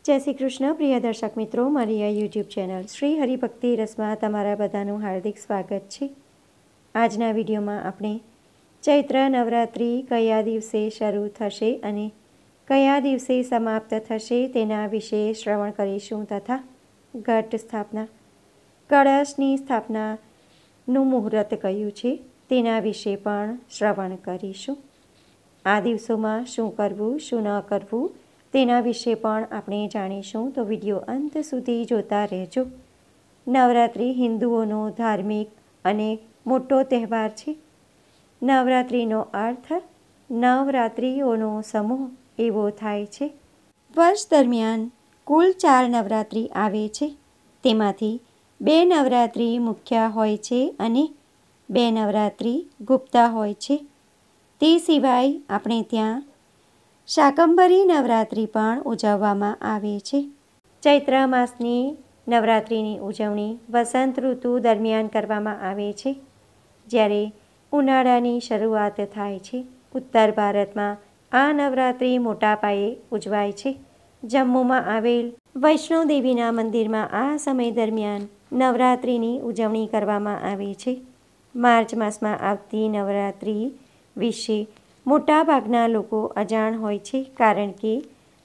જય શ્રી કૃષ્ણ પ્રિય દર્શક મિત્રો, મારી આ યુટ્યુબ ચેનલ શ્રી હરિભક્તિ રસમાં તમારા બધાનું હાર્દિક સ્વાગત છે। આજના વિડીયોમાં આપણે ચૈત્ર નવરાત્રિ કયા દિવસે શરૂ થશે અને કયા દિવસે સમાપ્ત થશે તેના વિશે શ્રવણ કરીશું તથા ઘટ સ્થાપના, કળશની સ્થાપનાનું મુહૂર્ત કયું છે તેના વિશે પણ શ્રવણ કરીશું। આ દિવસોમાં શું કરવું શું ન કરવું તેના વિશે પણ આપણે જાણીશું, તો વિડીયો અંત સુધી જોતા રહેજો। નવરાત્રિ હિન્દુઓનો ધાર્મિક અને મોટો તહેવાર છે। નવરાત્રિનો અર્થ નવરાત્રિઓનો સમૂહ એવો થાય છે। વર્ષ દરમિયાન કુલ 4 નવરાત્રિ આવે છે, તેમાંથી 2 નવરાત્રિ મુખ્ય હોય છે અને 2 નવરાત્રિ ગુપ્તા હોય છે। તે સિવાય આપણે ત્યાં શાકંભરી નવરાત્રિ પણ ઉજવવામાં આવે છે। ચૈત્ર માસની નવરાત્રિની ઉજવણી વસંત ઋતુ દરમિયાન કરવામાં આવે છે, જ્યારે ઉનાળાની શરૂઆત થાય છે। ઉત્તર ભારતમાં આ નવરાત્રિ મોટા પાયે ઉજવાય છે। જમ્મુમાં આવેલ વૈષ્ણોદેવીના મંદિરમાં આ સમય દરમિયાન નવરાત્રિની ઉજવણી કરવામાં આવે છે। માર્ચ માસમાં આવતી નવરાત્રિ વિશે મોટાભાગના લોકો અજાણ હોય છે, કારણ કે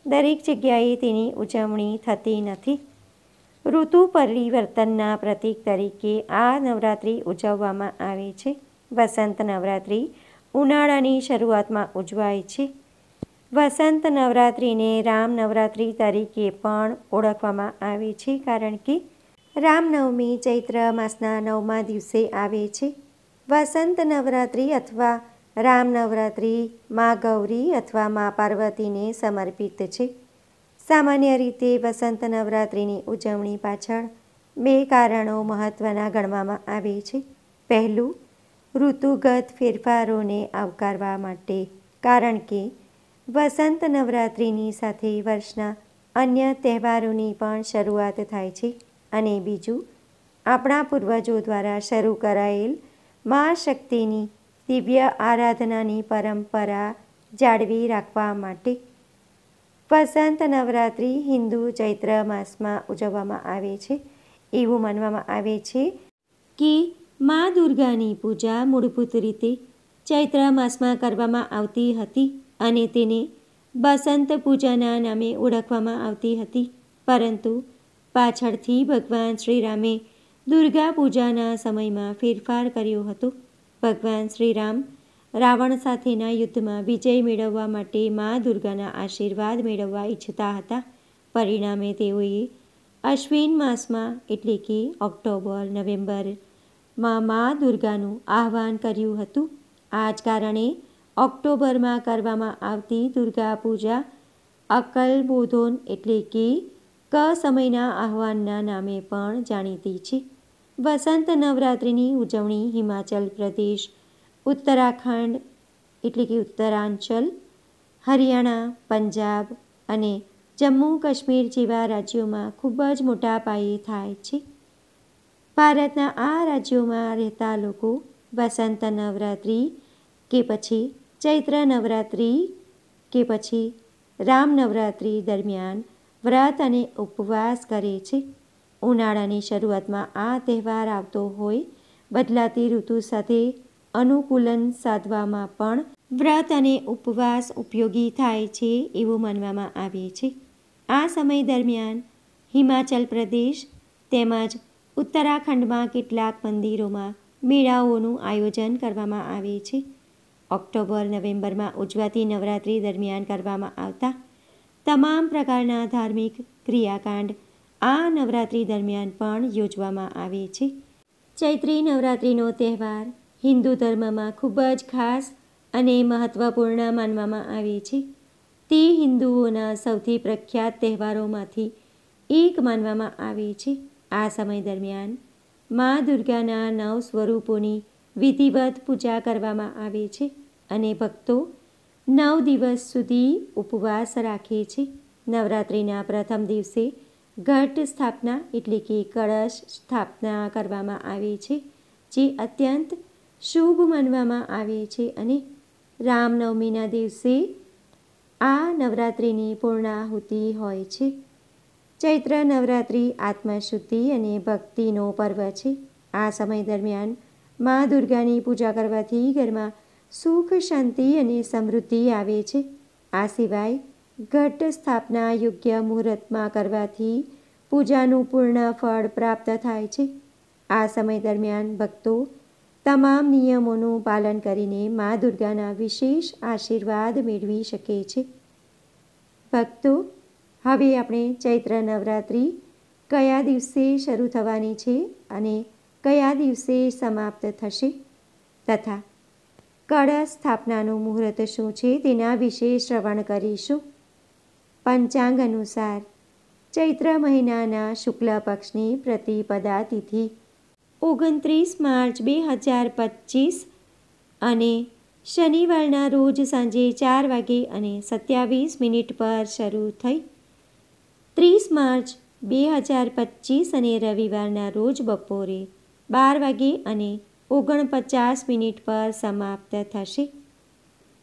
દરેક જગ્યાએ તેની ઉજવણી થતી નથી। ઋતુ પરિવર્તનના પ્રતીક તરીકે આ નવરાત્રિ ઉજવવામાં આવે છે। વસંત નવરાત્રિ ઉનાળાની શરૂઆતમાં ઉજવાય છે। વસંત નવરાત્રિને રામ નવરાત્રિ તરીકે પણ ઓળખવામાં આવે છે, કારણ કે રામનવમી ચૈત્ર માસના 9મા દિવસે આવે છે। વસંત નવરાત્રિ અથવા રામ નવરાત્રિ મા ગૌરી અથવા મા પાર્વતીને સમર્પિત છે। સામાન્ય રીતે વસંત નવરાત્રિની ઉજવણી પાછળ 2 કારણો મહત્ત્વના ગણવામાં આવે છે। પહેલું, ઋતુગત ફેરફારોને આવકારવા માટે, કારણ કે વસંત નવરાત્રિની સાથે વર્ષના અન્ય તહેવારોની પણ શરૂઆત થાય છે। અને બીજું, આપણા પૂર્વજો દ્વારા શરૂ કરાયેલ મા શક્તિની દિવ્ય આરાધનાની પરંપરા જાળવી રાખવા માટે। વસંત નવરાત્રિ હિન્દુ ચૈત્ર માસમાં ઉજવવામાં આવે છે। એવું માનવામાં આવે છે કે મા દુર્ગાની પૂજા મૂળભૂત રીતે ચૈત્ર માસમાં કરવામાં આવતી હતી અને તેને બસંત પૂજાના નામે ઓળખવામાં આવતી હતી, પરંતુ પાછળથી ભગવાન શ્રીરામે દુર્ગા પૂજાના સમયમાં ફેરફાર કર્યો હતો। ભગવાન શ્રીરામ રાવણ સાથેના યુદ્ધમાં વિજય મેળવવા માટે મા દુર્ગાના આશીર્વાદ મેળવવા ઈચ્છતા હતા। પરિણામે તેઓએ અશ્વિન માસમાં એટલે કે ઓક્ટોબર-નવેમ્બરમાં મા દુર્ગાનું આહ્વાન કર્યું હતું। આ જ કારણે ઓક્ટોબરમાં કરવામાં આવતી દુર્ગા પૂજા અકલબોધોન એટલે કે ક સમયના આહ્વાનના નામે પણ જાણીતી છે। વસંત નવરાત્રિની ઉજવણી હિમાચલ પ્રદેશ, ઉત્તરાખંડ એટલે કે ઉત્તરાંચલ, હરિયાણા, પંજાબ અને જમ્મુ કાશ્મીર જેવા રાજ્યોમાં ખૂબ જ મોટા પાયે થાય છે। ભારતના આ રાજ્યોમાં રહેતા લોકો વસંત નવરાત્રિ કે પછી ચૈત્ર નવરાત્રિ કે પછી રામ નવરાત્રિ દરમિયાન વ્રત અને ઉપવાસ કરે છે। ઉનાળાની શરૂઆતમાં આ તહેવાર આવતો હોય, બદલાતી ઋતુ સાથે અનુકૂલન સાધવામાં પણ વ્રત અને ઉપવાસ ઉપયોગી થાય છે એવું માનવામાં આવે છે। આ સમય દરમિયાન હિમાચલ પ્રદેશ તેમજ ઉત્તરાખંડમાં કેટલાક મંદિરોમાં મેળાઓનું આયોજન કરવામાં આવે છે। ઓક્ટોબર-નવેમ્બરમાં ઉજવાતી નવરાત્રિ દરમિયાન કરવામાં આવતા તમામ પ્રકારના ધાર્મિક ક્રિયાકાંડ આ નવરાત્રિ દરમિયાન પણ યોજવામાં આવે છે। ચૈત્રી નવરાત્રિનો તહેવાર હિન્દુ ધર્મમાં ખૂબ જ ખાસ અને મહત્ત્વપૂર્ણ માનવામાં આવે છે। તે હિન્દુઓના સૌથી પ્રખ્યાત તહેવારોમાંથી એક માનવામાં આવે છે। આ સમય દરમિયાન મા દુર્ગાના 9 સ્વરૂપોની વિધિવત પૂજા કરવામાં આવે છે અને ભક્તો 9 દિવસ સુધી ઉપવાસ રાખે છે। નવરાત્રિના પ્રથમ દિવસે ઘટ સ્થાપના એટલે કે કળશ સ્થાપના કરવામાં આવે છે, જે અત્યંત શુભ માનવામાં આવે છે અને રામનવમીના દિવસે આ નવરાત્રિની પૂર્ણાહુતિ હોય છે। ચૈત્ર નવરાત્રિ આત્મશુદ્ધિ અને ભક્તિનો પર્વ છે. આ સમય દરમિયાન મા દુર્ગાની પૂજા કરવાથી ઘરમાં સુખ, શાંતિ અને સમૃદ્ધિ આવે છે. આ સિવાય ઘટ સ્થાપના યોગ્ય મુહૂર્તમાં કરવાથી પૂજાનું પૂર્ણ ફળ પ્રાપ્ત થાય છે. આ સમય દરમિયાન ભક્તો તમામ નિયમોનું પાલન કરીને મા દુર્ગાના વિશેષ આશીર્વાદ મેળવી શકે છે. ભક્તો, હવે આપણે ચૈત્ર નવરાત્રિ કયા દિવસે શરૂ થવાની છે અને કયા દિવસે સમાપ્ત થશે તથા કળશ સ્થાપનાનું મુહૂર્ત શું છે તેના વિશે શ્રવણ કરીશું. પંચાંગ અનુસાર ચૈત્ર મહિનાના શુક્લ પક્ષની પ્રતિપદા તિથિ 29 માર્ચ 2025 અને શનિવારના રોજ સાંજે 4:27 પર શરૂ થઈ 30 માર્ચ 2025 અને રવિવારના રોજ બપોરે 12:49 પર સમાપ્ત થશે.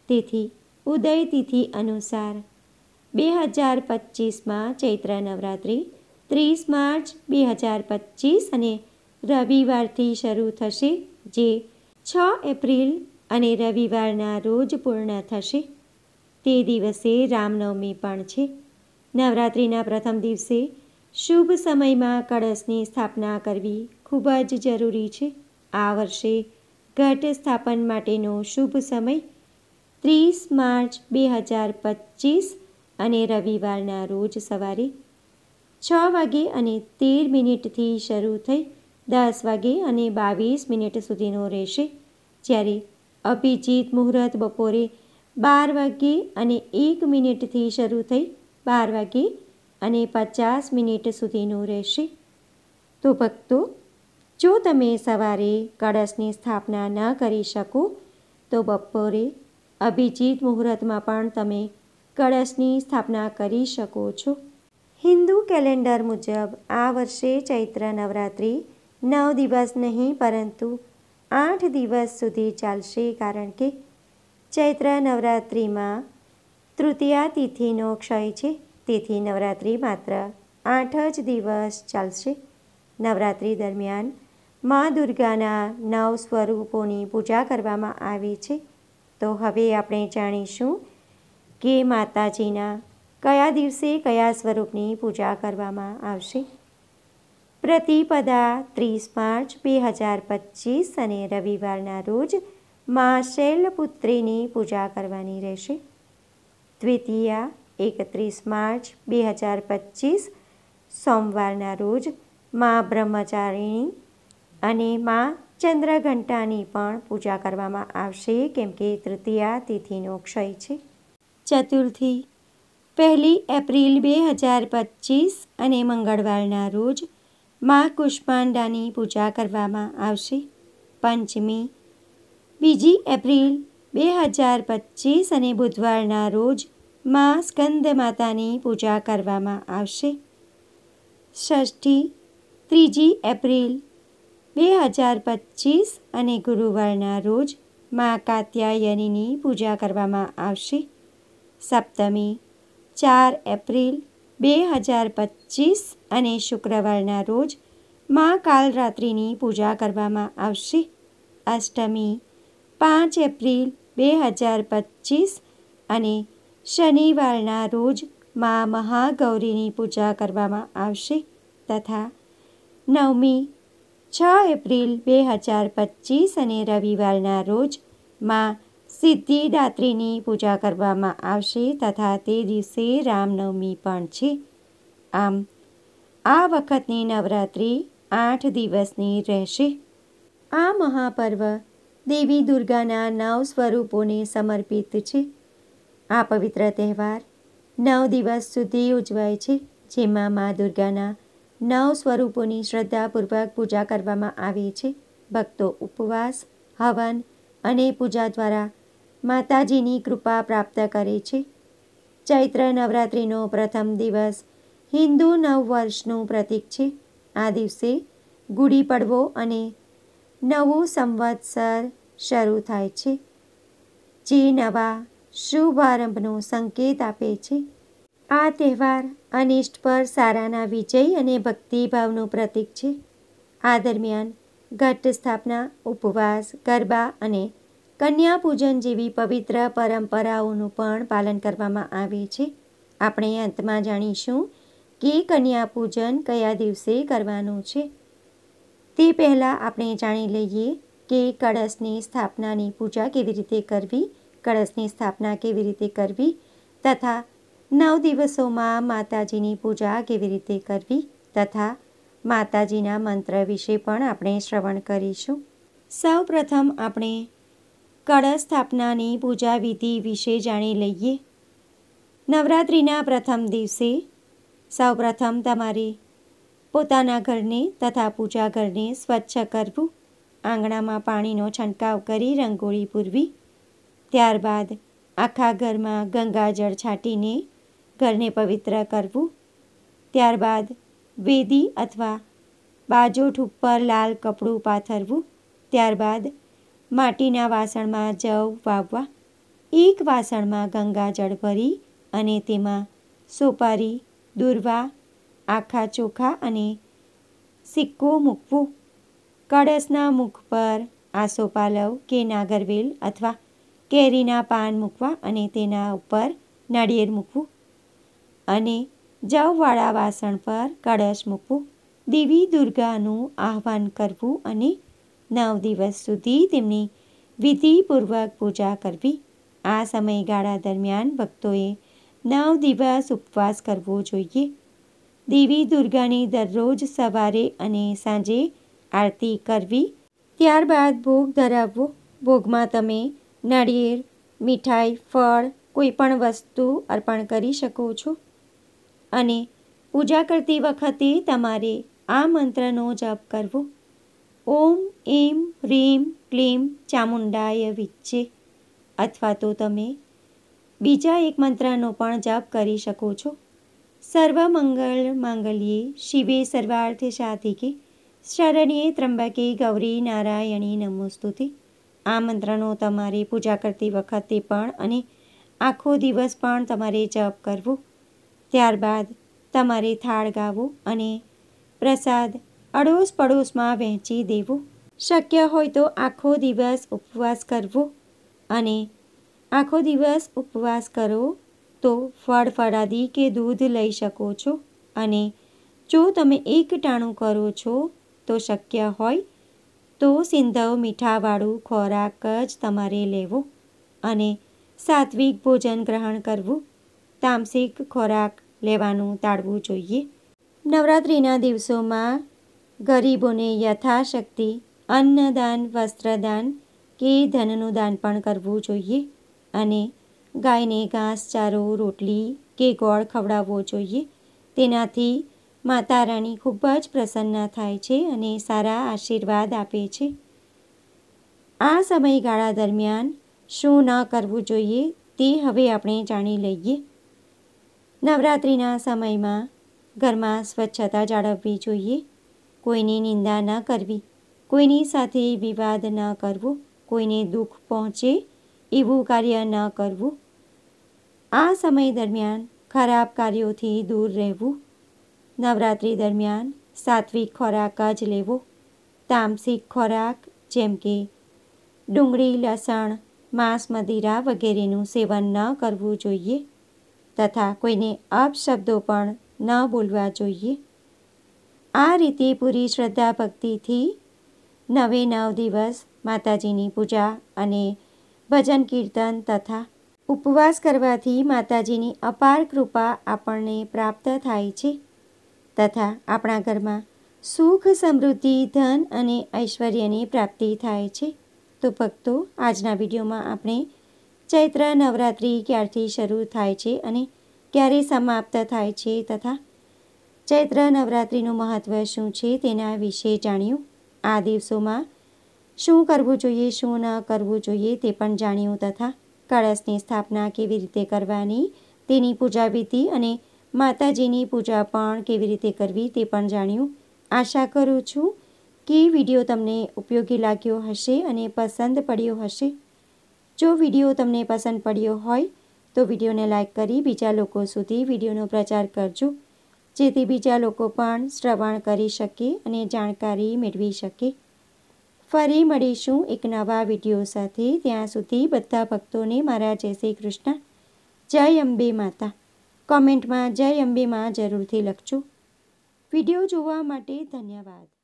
તેથી ઉદય તિથિ અનુસાર 2025માં ચૈત્ર નવરાત્રિ 30 માર્ચ 2025 અને રવિવારથી શરૂ થશે, જે 6 એપ્રિલ અને રવિવારના રોજ પૂર્ણ થશે. તે દિવસે રામનવમી પણ છે. નવરાત્રિના પ્રથમ દિવસે શુભ સમયમાં કળશની સ્થાપના કરવી ખૂબ જ જરૂરી છે. આ વર્ષે ઘટ સ્થાપન માટેનો શુભ સમય 30 માર્ચ 2025 અને રવિવારના રોજ સવારે 6:13 શરૂ થઈ 10:22 સુધીનો રહેશે, જ્યારે અભિજીત મુહૂર્ત બપોરે 12:01 શરૂ થઈ 12:50 સુધીનું રહેશે. તો ભક્તો, જો તમે સવારે કળશની સ્થાપના ન કરી શકો તો બપોરે અભિજીત મુહૂર્તમાં પણ તમે કળશની સ્થાપના કરી શકો છો. હિન્દુ કેલેન્ડર મુજબ આ વર્ષે ચૈત્ર નવરાત્રિ 9 દિવસ નહીં પરંતુ 8 દિવસ સુધી ચાલશે, કારણ કે ચૈત્ર નવરાત્રિમાં તૃતીયા તિથિનો ક્ષય છે. તેથી નવરાત્રિ માત્ર 8 જ દિવસ ચાલશે. નવરાત્રિ દરમિયાન મા દુર્ગાના 9 સ્વરૂપોની પૂજા કરવામાં આવે છે. તો હવે આપણે જાણીશું કે માતાજીના કયા દિવસે કયા સ્વરૂપની પૂજા કરવામાં આવશે. પ્રતિપદા 30 માર્ચ 2025 અને રવિવારના રોજ મા શૈલપુત્રીની પૂજા કરવાની રહેશે. દ્વિતીયા 31 માર્ચ 2025 સોમવારના રોજ મા બ્રહ્મચારિણી અને મા ચંદ્રઘંટાની પણ પૂજા કરવામાં આવશે, કેમ કે તૃતીયા તિથિનો ક્ષય છે. ચતુર્થી 1 એપ્રિલ 2025 અને મંગળવારના રોજ મા કુષ્માંડાની પૂજા કરવામાં આવશે. પંચમી 2 એપ્રિલ 2025 અને બુધવારના રોજ મા સ્કંદ માતાની પૂજા કરવામાં આવશે. ષષ્ઠી 3 એપ્રિલ 2025 અને ગુરુવારના રોજ મા કાત્યાયનીની પૂજા કરવામાં આવશે. સપ્તમી 4 એપ્રિલ 2025 અને શુક્રવારના રોજ મા કાલરાત્રિની પૂજા કરવામાં આવશે. અષ્ટમી 5 એપ્રિલ 2025 અને શનિવારના રોજ મા મહાગૌરીની પૂજા કરવામાં આવશે તથા નવમી 6 એપ્રિલ 2025 અને રવિવારના રોજ મા સિદ્ધિદાત્રીની પૂજા કરવામાં આવશે તથા તે દિવસે રામનવમી પણ છે. આમ આ વખતની નવરાત્રિ 8 દિવસની રહેશે. આ મહાપર્વ દેવી દુર્ગાના 9 સ્વરૂપોને સમર્પિત છે. આ પવિત્ર તહેવાર 9 દિવસ સુધી ઉજવાય છે, જેમાં મા દુર્ગાના 9 સ્વરૂપોની શ્રદ્ધાપૂર્વક પૂજા કરવામાં આવે છે. ભક્તો ઉપવાસ, હવન અને પૂજા દ્વારા માતાજીની કૃપા પ્રાપ્ત કરે છે. ચૈત્ર નવરાત્રિનો પ્રથમ દિવસ હિન્દુ નવવર્ષનું પ્રતીક છે. આ દિવસે ગુડી પડવો અને નવું સંવત્સર શરૂ થાય છે, જે નવા શુભારંભનો સંકેત આપે છે. આ તહેવાર અનિષ્ટ પર સારાના વિજય અને ભક્તિભાવનું પ્રતીક છે. આ દરમિયાન ઘટ સ્થાપના, ઉપવાસ, ગરબા અને કન્યા પૂજન જેવી પવિત્ર પરંપરાઓનું પણ પાલન કરવામાં આવે છે. આપણે અંતમાં જાણીશું કે કન્યા પૂજન કયા દિવસે કરવાનું છે. તે પહેલાં આપણે જાણી લઈએ કે કળશની સ્થાપનાની પૂજા કેવી રીતે કરવી, કળશની સ્થાપના કેવી રીતે કરવી તથા 9 દિવસોમાં માતાજીની પૂજા કેવી રીતે કરવી તથા માતાજીના મંત્ર વિશે પણ આપણે શ્રવણ કરીશું. સૌ પ્રથમ આપણે કળશ સ્થાપનાની પૂજા વિધિ વિશે જાણી લઈએ. નવરાત્રિના પ્રથમ દિવસે સૌ પ્રથમ તમારે પોતાના ઘરને તથા પૂજા ઘરને સ્વચ્છ કરવું, આંગણામાં પાણીનો છંટકાવ કરી રંગોળી પૂરવી, ત્યારબાદ આખા ઘરમાં ગંગાજળ છાંટીને ઘરને પવિત્ર કરવું, ત્યારબાદ વેદી અથવા બાજોઠ ઉપર લાલ કપડું પાથરવું, ત્યારબાદ માટીના વાસણમાં જવ વાવવા, એક વાસણમાં ગંગાજળ ભરી અને તેમાં સોપારી, દૂર્વા, આખા ચોખા અને સિક્કો મૂકવું. કળશના મુખ પર આસોપાલવ કે નાગરવેલ અથવા કેરીના પાન મૂકવા અને તેના ઉપર નાળિયેર મૂકવું અને જવવાળા વાસણ પર કળશ મૂકવું. દેવી દુર્ગાનું આહ્વાન કરવું અને 9 દિવસ સુધી તેમની વિધિપૂર્વક પૂજા કરવી. આ સમયગાળા દરમિયાન ભક્તોએ 9 દિવસ ઉપવાસ કરવો જોઈએ. દેવી દુર્ગાની દરરોજ સવારે અને સાંજે આરતી કરવી. ત્યારબાદ ભોગ ધરાવવો. ભોગમાં તમે નાળિયેર, મીઠાઈ, ફળ, કોઈ પણ વસ્તુ અર્પણ કરી શકો છો અને પૂજા કરતી વખતે તમારે આ મંત્રનો જપ કરવો. ઓમ એમ રીમ ક્લીમ ચામુંડાય વિચ્ચે. અથવા તો તમે બીજા એક મંત્રનો પણ જપ કરી શકો છો. સર્વમંગલ માંગલ્યે શિવે સર્વાર્થ સાધિકે શરણ્યે ત્રંબકે ગૌરી નારાયણી નમોસ્તુતે. આ મંત્રનો તમારે પૂજા કરતી વખતે પણ અને આખો દિવસ પણ તમારે જપ કરવો. ત્યારબાદ તમારે થાળ ગાવો અને પ્રસાદ અડોશ પડોશમાં વહેંચી દેવો. શક્ય હોય તો આખો દિવસ ઉપવાસ કરવો અને આખો દિવસ ઉપવાસ કરો તો ફળ ફળાદી કે દૂધ લઈ શકો છો અને જો તમે એકટાણું કરો છો તો શક્ય હોય તો સિંધવ મીઠાવાળું ખોરાક જ તમારે લેવો અને સાત્વિક ભોજન ગ્રહણ કરવું. તામસિક ખોરાક લેવાનું ટાળવું જોઈએ. નવરાત્રિના દિવસોમાં ગરીબોને યથાશક્તિ અન્નદાન, વસ્ત્રદાન કે ધનનું દાન પણ કરવું જોઈએ અને ગાયને ઘાસચારો, રોટલી કે ગોળ ખવડાવવો જોઈએ. તેનાથી માતા રાણી ખૂબ જ પ્રસન્ન થાય છે અને સારા આશીર્વાદ આપે છે. આ સમયગાળા દરમિયાન શું ન કરવું જોઈએ તે હવે આપણે જાણી લઈએ. નવરાત્રિના સમયમાં ઘરમાં સ્વચ્છતા જાળવવી જોઈએ. કોઈની નિંદા ન કરવી, કોઈની સાથે વિવાદ ન કરવો, કોઈને દુઃખ પહોંચે એવું કાર્ય ન કરવું. આ સમય દરમિયાન ખરાબ કાર્યોથી દૂર રહેવું. નવરાત્રિ દરમિયાન સાત્વિક ખોરાક જ લેવો. તામસિક ખોરાક જેમ કે ડુંગળી, લસણ, માંસ, મદિરા વગેરેનું સેવન ન કરવું જોઈએ તથા કોઈને અપશબ્દો પણ ન બોલવા જોઈએ. આ રીતે પૂરી શ્રદ્ધા ભક્તિથી 9 દિવસ માતાજીની પૂજા અને ભજન કીર્તન તથા ઉપવાસ કરવાથી માતાજીની અપાર કૃપા આપણને પ્રાપ્ત થાય છે તથા આપણા ઘરમાં સુખ, સમૃદ્ધિ, ધન અને ઐશ્વર્યની પ્રાપ્તિ થાય છે. તો ભક્તો, આજના વિડીયોમાં આપણે ચૈત્ર નવરાત્રિ ક્યારથી શરૂ થાય છે અને ક્યારે સમાપ્ત થાય છે તથા ચૈત્ર નવરાત્રિનું મહત્ત્વ શું છે તેના વિશે જાણ્યું. આ દિવસોમાં શું કરવું જોઈએ, શું ન કરવું જોઈએ તે પણ જાણ્યું તથા કળશની સ્થાપના કેવી રીતે કરવાની, તેની પૂજા વિધિ અને માતાજીની પૂજા પણ કેવી રીતે કરવી તે પણ જાણ્યું. આશા કરું છું કે વિડીયો તમને ઉપયોગી લાગ્યો હશે અને પસંદ પડ્યો હશે. જો વિડીયો તમને પસંદ પડ્યો હોય તો વિડીયોને લાઇક કરી બીજા લોકો સુધી વિડીયોનો પ્રચાર કરજો, જેથી બીજા લોકો પણ શ્રવણ કરી શકે અને જાણકારી મેળવી શકે। ફરી મળીશું એક નવા વિડીયો સાથે। ત્યાં સુધી બધા ભક્તોને મારા જય શ્રી કૃષ્ણ, જય અંબે માતા। કોમેન્ટમાં જય અંબે માં જરૂરથી લખજો। વિડીયો જોવા માટે ધન્યવાદ।